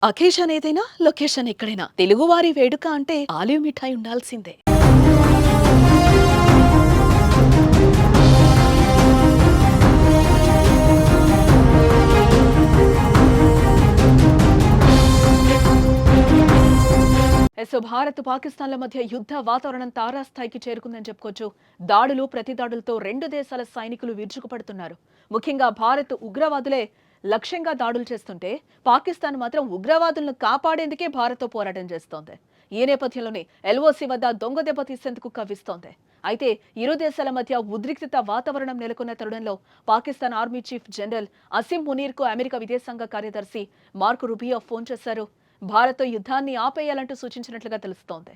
Occasion ఏదైనా location ఎక్కడైనా తెలుగువారి వేడుక అంటే ఆలివ్ మిఠాయి ఉండాల్సిందే. భారత్ పాకిస్తాన్ల మధ్య యుద్ధ వాతావరణం తారాస్థాయికి చేరుకుందని చెప్పుకోవచ్చు. దాడులు ప్రతి దాడులతో రెండు దేశాల సైనికులు విరుచుకుపడుతున్నారు. ముఖ్యంగా భారత్ ఉగ్రవాదులే లక్ష్యంగా దాడులు చేస్తుంటే పాకిస్తాన్ మాత్రం ఉగ్రవాదులను కాపాడేందుకే భారత్తో పోరాటం చేస్తోంది. ఈ నేపథ్యంలోనే ఎల్ఓసి వద్ద దొంగ దెబ్బ తీసేందుకు కవ్విస్తోంది. అయితే ఇరు దేశాల మధ్య ఉద్రిక్తత వాతావరణం నెలకొన్న తరుణంలో Pakistan army chief general Asim Munir కు అమెరికా విదేశాంగ కార్యదర్శి మార్క్ రూబియో ఫోన్ చేశారు. భారత్తో యుద్ధాన్ని ఆపేయాలంటూ సూచించినట్లుగా తెలుస్తోంది.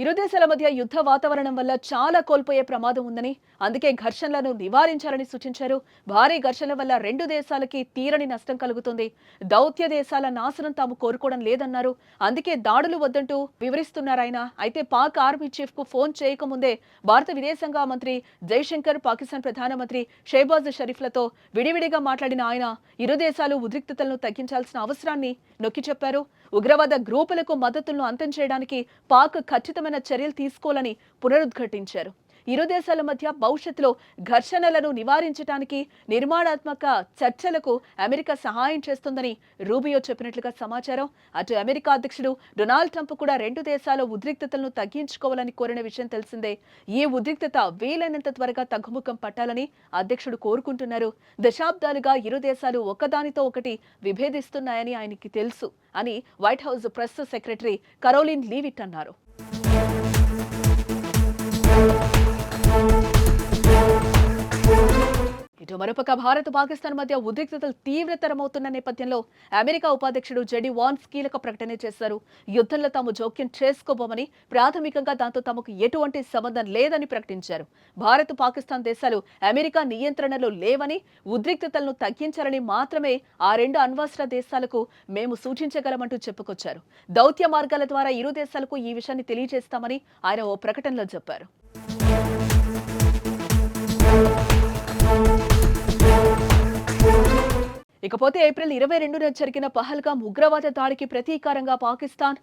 ఇరు దేశాల మధ్య యుద్ధ వాతావరణం వల్ల చాలా కోల్పోయే ప్రమాదం ఉందని, అందుకే ఘర్షణలను నివారించాలని సూచించారు. భారీ ఘర్షణల వల్ల రెండు దేశాలకి తీరని నష్టం కలుగుతుంది. దౌత్య దేశాల నాశనం తాము కోరుకోవడం లేదన్నారు. అందుకే దాడులు వద్దంటూ వివరిస్తున్నారాయన. అయితే పాక్ ఆర్మీ చీఫ్ కు ఫోన్ చేయకముందే భారత విదేశాంగ మంత్రి జైశంకర్, పాకిస్తాన్ ప్రధానమంత్రి షెహబాజ్ షరీఫ్లతో విడివిడిగా మాట్లాడిన ఆయన ఇరు దేశాలు ఉద్రిక్తతలను తగ్గించాల్సిన అవసరాన్ని నొక్కి చెప్పారు. ఉగ్రవాద గ్రూపులకు మద్దతులను అంతం చేయడానికి పాక్ ఖచ్చితమైన చర్యలు తీసుకోవాలని పునరుద్ఘాటించారు. ఇరు దేశాల మధ్య భవిష్యత్తులో ఘర్షణలను నివారించడానికి నిర్మాణాత్మక చర్చలకు అమెరికా సహాయం చేస్తుందని రూబియో చెప్పినట్లుగా సమాచారం. అటు అమెరికా అధ్యక్షుడు డొనాల్డ్ ట్రంప్ కూడా రెండు దేశాల ఉద్రిక్తతలను తగ్గించుకోవాలని కోరిన విషయం తెలిసిందే. ఈ ఉద్రిక్తత వీలైనంత త్వరగా తగ్గుముఖం పట్టాలని అధ్యక్షుడు కోరుకుంటున్నారు. దశాబ్దాలుగా ఇరు దేశాలు ఒకదానితో ఒకటి విభేదిస్తున్నాయని ఆయనకి తెలుసు అని white house press secretary Karoline Leavitt అన్నారు. ఇటు మరోపక్క భారత్ పాకిస్తాన్ మధ్య ఉద్రిక్తతలు తీవ్రతరమవుతున్న నేపథ్యంలో అమెరికా ఉపాధ్యక్షుడు జెడీ వాన్స్ కీలక ప్రకటన చేశారు. యుద్ధంలో తాము జోక్యం చేసుకోబోమని, ప్రాథమికంగా దాంతో తమకు ఎటువంటి సంబంధం లేదని ప్రకటించారు. భారత్ పాకిస్తాన్ దేశాలు అమెరికా నియంత్రణలో లేవని, ఉద్రిక్తతలను తగ్గించాలని మాత్రమే ఆ రెండు అణ్వస్త్ర దేశాలకు మేము సూచించగలమంటూ చెప్పుకొచ్చారు. దౌత్య మార్గాల ద్వారా ఇరు దేశాలకు ఈ విషయాన్ని తెలియజేస్తామని ఆయన ఓ ప్రకటనలో చెప్పారు. ఇకపోతే ఏప్రిల్ 22న జరిగిన పహల్గామ్ ఉగ్రవాద దాడికి ప్రతీకారంగా పాకిస్తాన్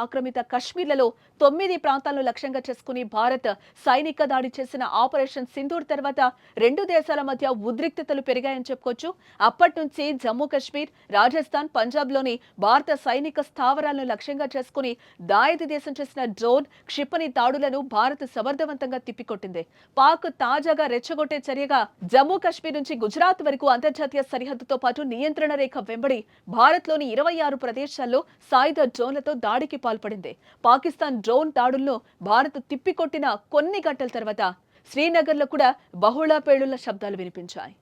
ఆక్రమిత కశ్మీర్లలో 9 ప్రాంతాలను లక్ష్యంగా చేసుకుని భారత్ సైనిక దాడి చేసిన ఆపరేషన్ సింధూర్ తర్వాత రెండు దేశాల మధ్య ఉద్రిక్తతలు పెరిగాయని చెప్పుకోవచ్చు. అప్పటి నుంచి జమ్మూ కశ్మీర్, రాజస్థాన్, పంజాబ్లోని భారత సైనిక స్థావరాలను లక్ష్యంగా చేసుకుని దాయిది దేశం చేసిన డ్రోన్, క్షిపణి దాడులను భారత్ సమర్థవంతంగా తిప్పికొట్టింది. పాక్ తాజాగా రెచ్చగొట్టే చర్యగా జమ్మూ కశ్మీర్ నుంచి గుజరాత్ వరకు అంతర్జాతీయ సరిహద్దుతో పాటు నియంత్రణ రేఖ వెంబడి భారత్లోని 26 ప్రదేశాల్లో సాయుధ డ్రోన్లతో దాడికి పాల్పడింది. పాకిస్తాన్ డ్రోన్ దాడుల్లో భారత్ తిప్పికొట్టిన కొన్ని గంటల తర్వాత శ్రీనగర్లో కూడా బహుళ పేలుళ్ల శబ్దాలు వినిపించాయి.